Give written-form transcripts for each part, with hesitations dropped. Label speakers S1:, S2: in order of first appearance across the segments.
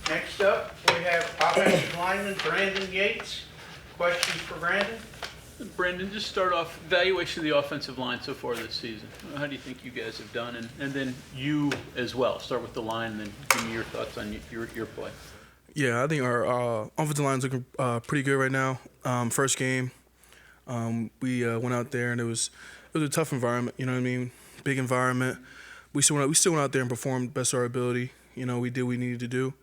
S1: Next up, we have offensive lineman Brandon Yates. Questions for Brandon?
S2: Brandon, just start off, evaluation of the offensive line so far this season. How do you think you guys have done? And then you as well. Start with the line and then give me your thoughts on your play.
S3: Yeah, I think our offensive line's looking pretty good right now. First game, we went out there and it was a tough environment. You know what I mean? Big environment. We still went out there and performed best of our ability. You know, we did what we needed to do.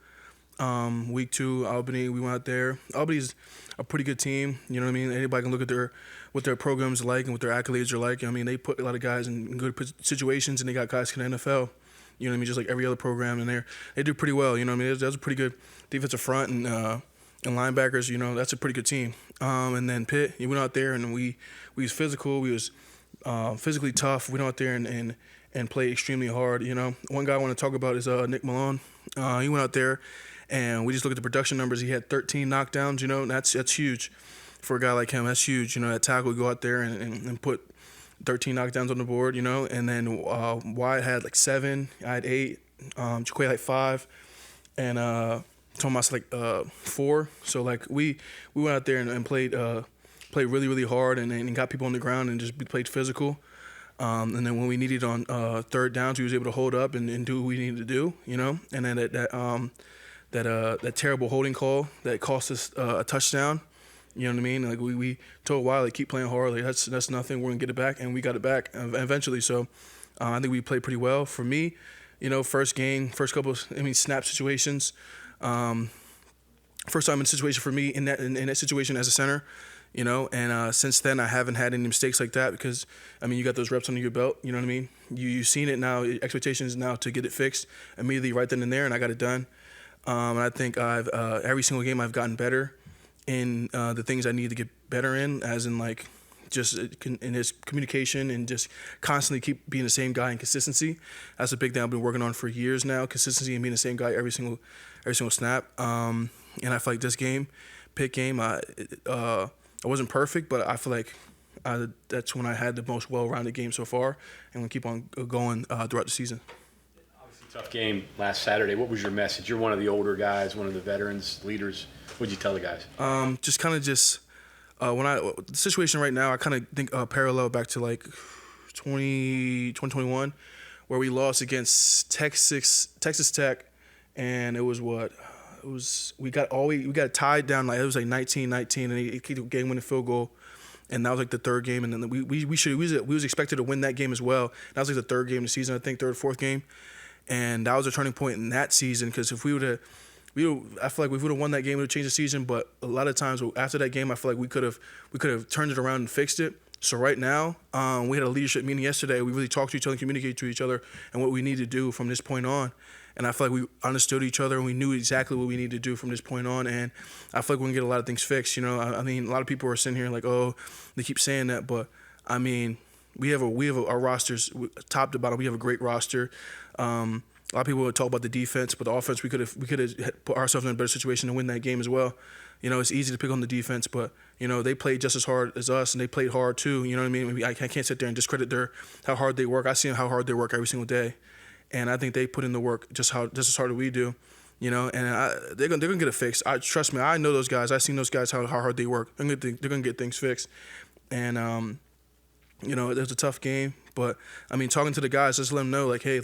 S3: Week 2, Albany, we went out there. Albany's a pretty good team. You know what I mean? Anybody can look at what their programs are like and what their accolades are like. I mean, they put a lot of guys in good situations, and they got guys in the NFL. You know what I mean? Just like every other program, and they do pretty well. You know what I mean? That's a pretty good defensive front and linebackers. You know, that's a pretty good team. And then Pitt, we went out there and we was physical. We was physically tough. We went out there and played extremely hard. You know, one guy I want to talk about is Nick Malone. He went out there. And we just look at the production numbers. He had 13 knockdowns, you know, and that's huge for a guy like him. That's huge. You know, that tackle would go out there and put 13 knockdowns on the board, you know. And then Wyatt had like 7. I had 8. Jaquay like 5. And Tomas like 4. So, like, we went out there and played really, really hard and got people on the ground and just played physical. And then when we needed on third downs, we was able to hold up and do what we needed to do, you know. And then that terrible holding call that cost us a touchdown. You know what I mean? Like we told Wiley, keep playing hard. Like that's nothing. We're gonna get it back, and we got it back eventually. So I think we played pretty well. For me, you know, first couple snap situations. First time in a situation for me in that situation as a center. You know, and since then I haven't had any mistakes like that because, I mean, you got those reps under your belt. You know what I mean? You've seen it now. Expectations now to get it fixed immediately right then and there, and I got it done. And I think I've every single game I've gotten better in the things I need to get better in, as in like just in his communication and just constantly keep being the same guy and consistency. That's a big thing I've been working on for years now, consistency and being the same guy every single snap. And I feel like this game, Pitt game, I wasn't perfect, but I feel like that's when I had the most well-rounded game so far, and we'll keep on going throughout the season.
S4: Tough game last Saturday. What was your message? You're one of the older guys, one of the veterans, leaders. What did you tell the guys?
S3: The situation right now, I kind of think parallel back to like 2021, where we lost against Texas Tech, and it was we got tied down, like it was like 19-19, and he kicked a game-winning field goal. And that was like the third game, and then we was expected to win that game as well. That was like the third game of the season, I think, third, fourth game. And that was a turning point in that season because if I feel like if we would have won that game, it would have changed the season. But a lot of times after that game, I feel like we could have turned it around and fixed it. So right now, we had a leadership meeting yesterday. We really talked to each other, and communicated to each other, and what we need to do from this point on. And I feel like we understood each other, and we knew exactly what we needed to do from this point on. And I feel like we can get a lot of things fixed. You know, I mean, a lot of people are sitting here like, oh, they keep saying that, but I mean, we have our rosters top to bottom. We have a great roster. A lot of people would talk about the defense, but the offense, we could have put ourselves in a better situation to win that game as well. You know, it's easy to pick on the defense, but you know they played just as hard as us, and they played hard too. You know what I mean? I can't sit there and discredit how hard they work. I see how hard they work every single day, and I think they put in the work just as hard as we do. You know, and they're gonna get it fixed. Trust me, I know those guys. I've seen those guys how hard they work. They're gonna get things fixed, and you know, it was a tough game, but I mean, talking to the guys, just let them know, like, hey,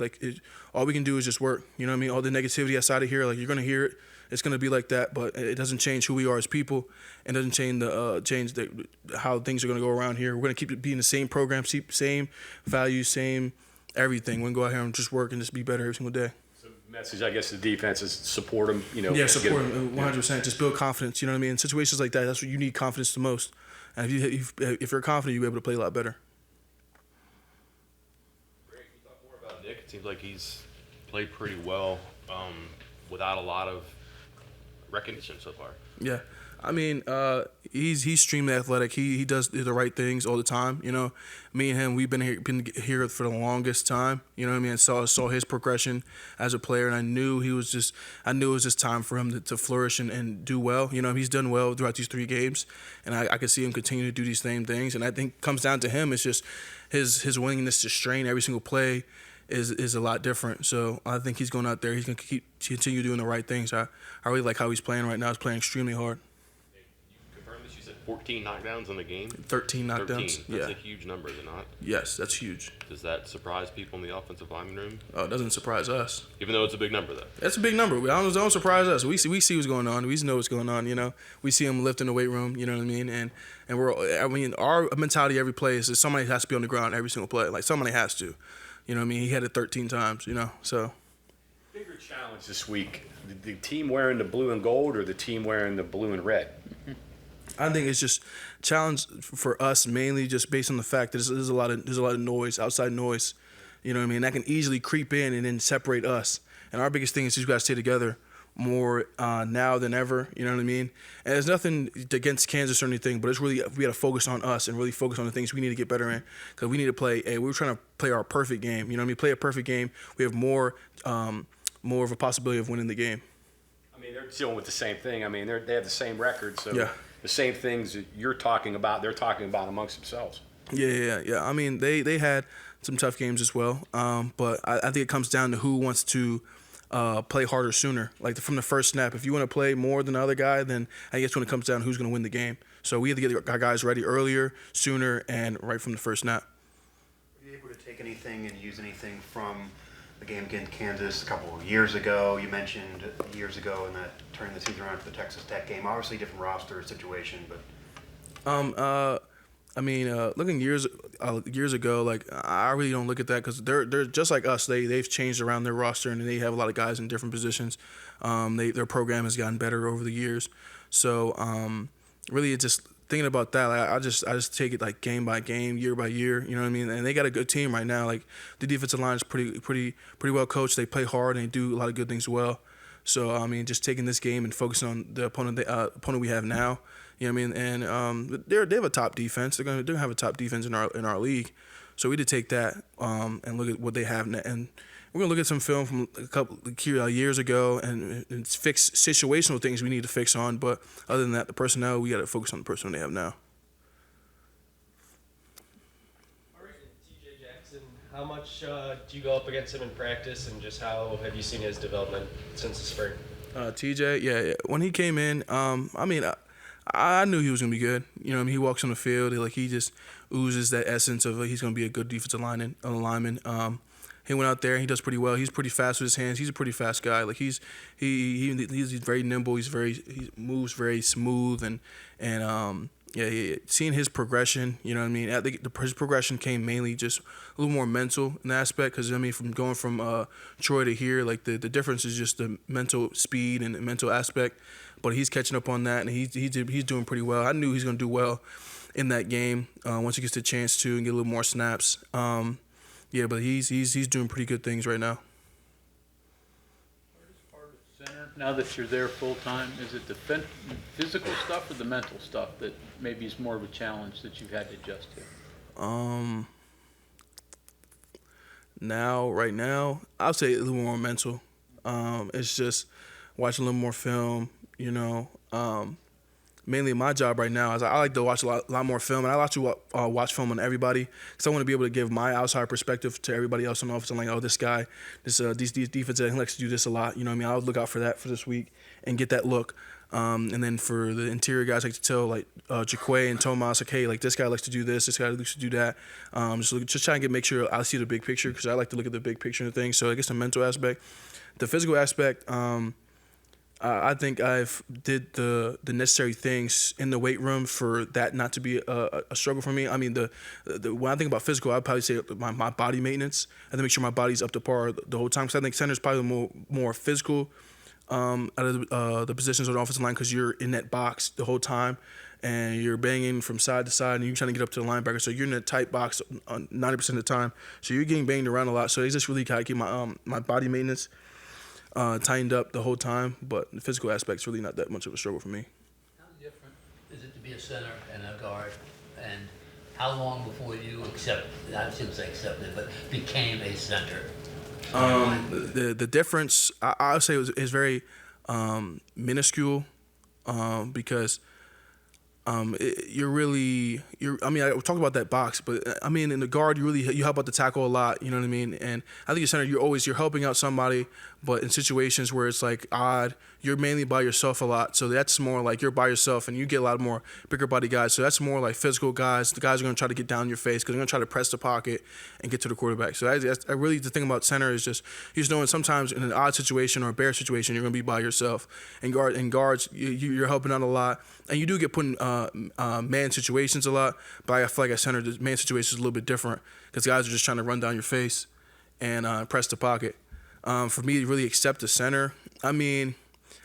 S3: all we can do is just work. You know what I mean? All the negativity outside of here, like, you're gonna hear it. It's gonna be like that, but it doesn't change who we are as people, and doesn't change how things are gonna go around here. We're gonna keep it being the same program, same values, same everything. We're gonna go out here and just work and just be better every single day.
S4: So message, I guess, to the defense is support them. You know,
S3: yeah, support them 100%. Just build confidence. You know what I mean? In situations like that, that's what you need confidence the most. And if you're confident, you'll be able to play a lot better.
S5: Nick, it seems like he's played pretty well without a lot of recognition so far.
S3: Yeah, I mean, he's extremely athletic. He does the right things all the time. You know, me and him, we've been here for the longest time. You know what I mean? I saw his progression as a player, and I knew it was just time for him to flourish and do well. You know, he's done well throughout these 3 games, and I could see him continue to do these same things. And I think it comes down to him. It's just his willingness to strain every single play. is a lot different. So I think he's going out there. He's going to continue doing the right things. I really like how he's playing right now. He's playing extremely hard.
S5: You confirm this? You said 14 knockdowns in the game?
S3: 13 knockdowns.
S5: 13. That's
S3: Yeah.
S5: a huge number, is it not?
S3: Yes, that's huge.
S5: Does that surprise people in the offensive lineman room?
S3: Oh, it doesn't surprise us.
S5: Even though it's a big number, though.
S3: That's a big number. Don't surprise us. We see what's going on. We know what's going on. We see him lift in the weight room. You know what I mean? And our mentality every play is that somebody has to be on the ground every single play. Like somebody has to. You know what I mean? He had it 13 times. So.
S4: Bigger challenge this week: the team wearing the blue and gold or the team wearing the blue and red?
S3: I think it's just challenge for us mainly just based on the fact that there's a lot of noise, outside noise. You know what I mean? That can easily creep in and then separate us. And our biggest thing is you guys stay together more now than ever. You know what I mean? And there's nothing against Kansas or anything, but it's really we got to focus on us and really focus on the things we need to get better in because we need to play. We're trying to play our perfect game. You know what I mean? Play a perfect game. We have more of a possibility of winning the game.
S4: I mean, they're dealing with the same thing. I mean, they have the same record, so
S3: Yeah.
S4: the same things that you're talking about, they're talking about amongst themselves.
S3: Yeah. I mean, they had some tough games as well, but I think it comes down to who wants to play harder sooner. Like from the first snap, if you want to play more than the other guy, then I guess when it comes down to who's going to win the game. So we have to get our guys ready earlier, sooner, and right from the first snap.
S6: Were you able to take anything and use anything from the game against Kansas a couple of years ago? You mentioned years ago in that turning the season around for the Texas Tech game. Obviously, different roster situation, but
S3: Looking years ago, like I really don't look at that because they're just like us. They've changed around their roster and they have a lot of guys in different positions. Their program has gotten better over the years. So really, it's just thinking about that. Like, I just take it like game by game, year by year. You know what I mean? And they got a good team right now. Like the defensive line is pretty well coached. They play hard and they do a lot of good things well. So I mean, just taking this game and focusing on the opponent we have now. You know what I mean? And they have a top defense. They're gonna have a top defense in our league. So we did take that and look at what they have, and we're gonna look at some film from a couple years ago and fix situational things we need to fix on. But other than that, the personnel, we got to focus on the personnel they have now.
S7: All right, TJ Jackson, how much do you go up against him in practice, and just how have you seen his development since the spring?
S3: TJ, yeah. When he came in, I knew he was gonna be good. You know what I mean? He walks on the field, he just oozes that essence of he's gonna be a good defensive lineman. He went out there and he does pretty well. He's pretty fast with his hands. He's a pretty fast guy. Like he's very nimble. He moves very smooth and seeing his progression. You know what I mean? I think his progression came mainly just a little more mental in that aspect. Because I mean, from going from Troy to here, like the difference is just the mental speed and the mental aspect. But he's catching up on that, and he's doing pretty well. I knew he's going to do well in that game once he gets the chance to and get a little more snaps. But he's doing pretty good things right now.
S2: Center, now that you're there full time, is it the physical stuff or the mental stuff that maybe is more of a challenge that you've had to adjust to?
S3: Right now, I'll say a little more mental. It's just watching a little more film. Mainly my job right now is I like to watch a lot more film, and I like to watch film on everybody because I want to be able to give my outside perspective to everybody else on the offense. I'm like, this guy, these defensive, he likes to do this a lot. You know what I mean? I'll look out for that for this week and get that look. And then for the interior guys, I like to tell Jaquay and Tomas, this guy likes to do this guy likes to do that. Just trying to make sure I see the big picture because I like to look at the big picture of things. So I guess the mental aspect, the physical aspect. I think I've did the necessary things in the weight room for that not to be a struggle for me. I mean, when I think about physical, I'd probably say my body maintenance. I have to make sure my body's up to par the whole time. Because I think center's probably more physical out of the positions on the offensive line because you're in that box the whole time and you're banging from side to side and you're trying to get up to the linebacker. So you're in a tight box 90% of the time. So you're getting banged around a lot. So it's just really got to keep my body maintenance tightened up the whole time, but the physical aspect's really not that much of a struggle for me.
S8: How different is it to be a center and a guard, and how long before you I shouldn't say accepted, but became a center?
S3: The difference, I would say, is very minuscule because I mean, I talk about that box, but I mean, in the guard, you help out the tackle a lot. You know what I mean? And I think at center, you're helping out somebody, but in situations where it's like odd, you're mainly by yourself a lot. So that's more like you're by yourself, and you get a lot more bigger body guys. So that's more like physical guys. The guys are going to try to get down your face because they're going to try to press the pocket and get to the quarterback. So I really, the thing about center is just knowing sometimes in an odd situation or a bare situation, you're going to be by yourself. And guards, you're helping out a lot, and you do get put in man situations a lot. But I feel like at center, the man situation is a little bit different because guys are just trying to run down your face and press the pocket. For me to really accept the center, I mean,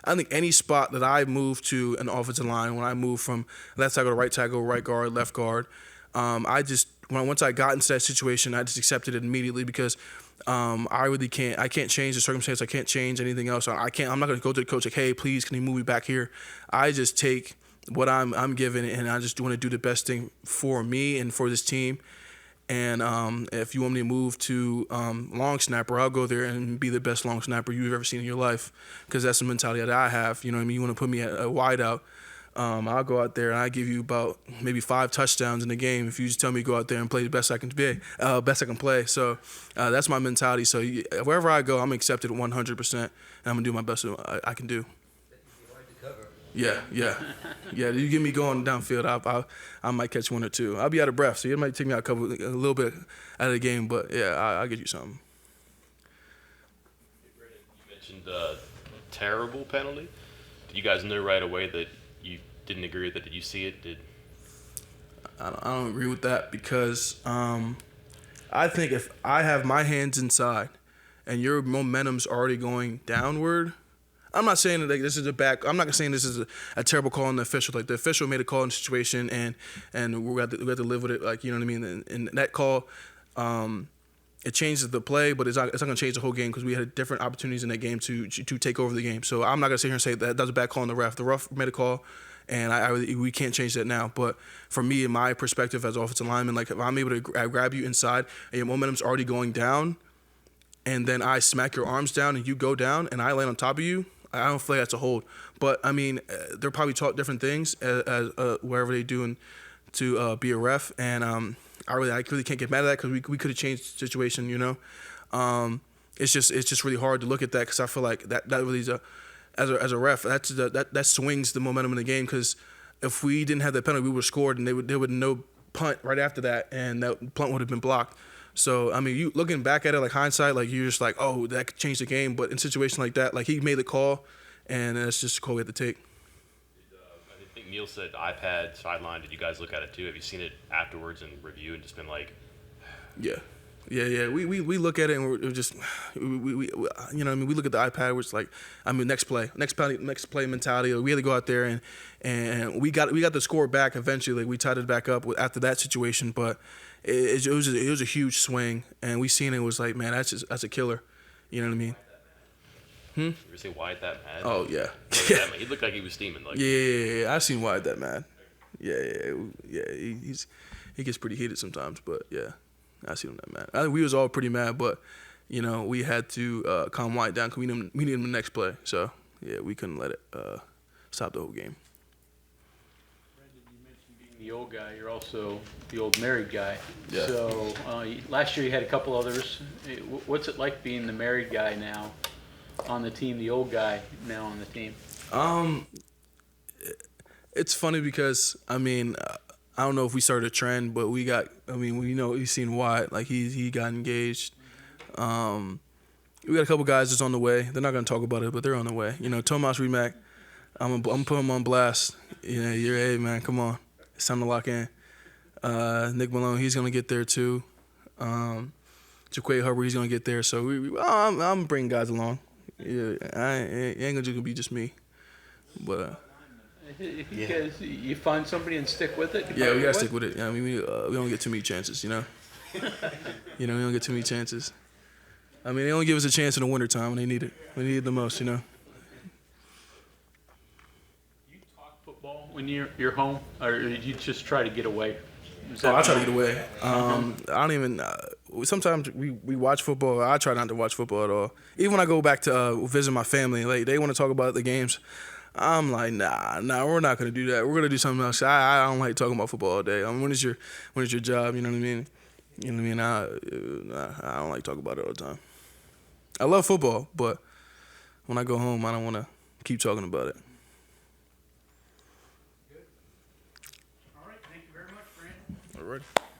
S3: I think any spot that I move to an offensive line, when I move from left tackle to right tackle, right guard, left guard, once I got into that situation, I just accepted it immediately because I can't change the circumstance. I can't change anything else. I'm not going to go to the coach like, hey, please, can you move me back here? I just take what I'm given, and I just want to do the best thing for me and for this team. And if you want me to move to long snapper, I'll go there and be the best long snapper you've ever seen in your life, because that's the mentality that I have. You know what I mean? You want to put me at a wide out, I'll go out there and I give you about maybe 5 touchdowns in the game if you just tell me to go out there and play the best I can play. So that's my mentality. So wherever I go, I'm accepted 100%, and I'm gonna do my best I can do. Yeah. You get me going downfield, I might catch 1 or 2. I'll be out of breath, so it might take me out a little bit out of the game, but yeah, I'll get you something.
S5: You mentioned terrible penalty. Did you guys know right away that you didn't agree with it? Did you see it?
S3: I don't agree with that because I think if I have my hands inside and your momentum's already going downward, I'm not saying that like, this is I'm not saying this is a terrible call on the official. Like the official made a call in the situation, and we got to live with it. Like, you know what I mean. And that call, it changes the play, but it's not going to change the whole game because we had different opportunities in that game to take over the game. So I'm not going to sit here and say that was a bad call on the ref. The ref made a call, and we can't change that now. But for me, in my perspective as offensive lineman, like if I'm able to grab you inside and your momentum's already going down, and then I smack your arms down and you go down and I land on top of you, I don't feel like that's a hold. But, I mean, they're probably taught different things as wherever they do to be a ref. And I really can't get mad at that because we could have changed the situation, you know. It's just really hard to look at that because I feel like that really is as a ref, that swings the momentum in the game, because if we didn't have that penalty, we would have scored, and they would no punt right after that, and that punt would have been blocked. So, I mean, you looking back at it, like hindsight, like you're just like, oh, that could change the game. But in situations like that, like he made the call, and that's just a call we had to take.
S5: I think Neil said iPad sideline. Did you guys look at it too? Have you seen it afterwards and review and just been like?
S3: Yeah. We look at it and we're just, we you know what I mean, we look at the iPad, which like, I mean, next play mentality. We had to go out there and we got the score back eventually. Like, we tied it back up after that situation, but it was a huge swing, and we seen it was like, man, that's a killer. You know what I mean?
S5: You ever say Wyatt that mad?
S3: Oh yeah.
S5: He looked like he was steaming. Like,
S3: Yeah. I've seen Wyatt that mad. Yeah. He gets pretty heated sometimes, but yeah, I seen him that mad. I think we was all pretty mad, but you know, we had to calm Wyatt down because we needed him the next play. So yeah, we couldn't let it stop the whole game.
S2: The old guy, you're also the old married guy.
S3: Yeah.
S2: So last year you had a couple others. What's it like being the married guy now on the team, the old guy now on the team?
S3: It's funny because I mean, I don't know if we started a trend, but we've seen Wyatt, like he got engaged. We got a couple guys that's on the way. They're not gonna talk about it, but they're on the way. You know, Tomas Remak, I'm putting him on blast. You know, hey man, come on. It's time to lock in. Nick Malone, he's gonna get there too. Jaquay Hubbard, he's gonna get there. So I'm bringing guys along. Yeah, it ain't gonna be just me. But
S2: if you guys, you find somebody and stick with it.
S3: Yeah, we gotta stick with it. I mean, we don't get too many chances, you know. We don't get too many chances. I mean, they only give us a chance in the wintertime when they need it. We need it the most, you know.
S2: Football when you're home, or you just try to get away?
S3: I try to get away. I don't even. Sometimes we watch football. I try not to watch football at all. Even when I go back to visit my family, like they want to talk about the games. I'm like, nah, we're not gonna do that. We're gonna do something else. I don't like talking about football all day. I mean, when is your job? You know what I mean? You know what I mean? I don't like talking about it all the time. I love football, but when I go home, I don't want to keep talking about it.
S1: All right, thank you very much, Brandon.
S3: All right.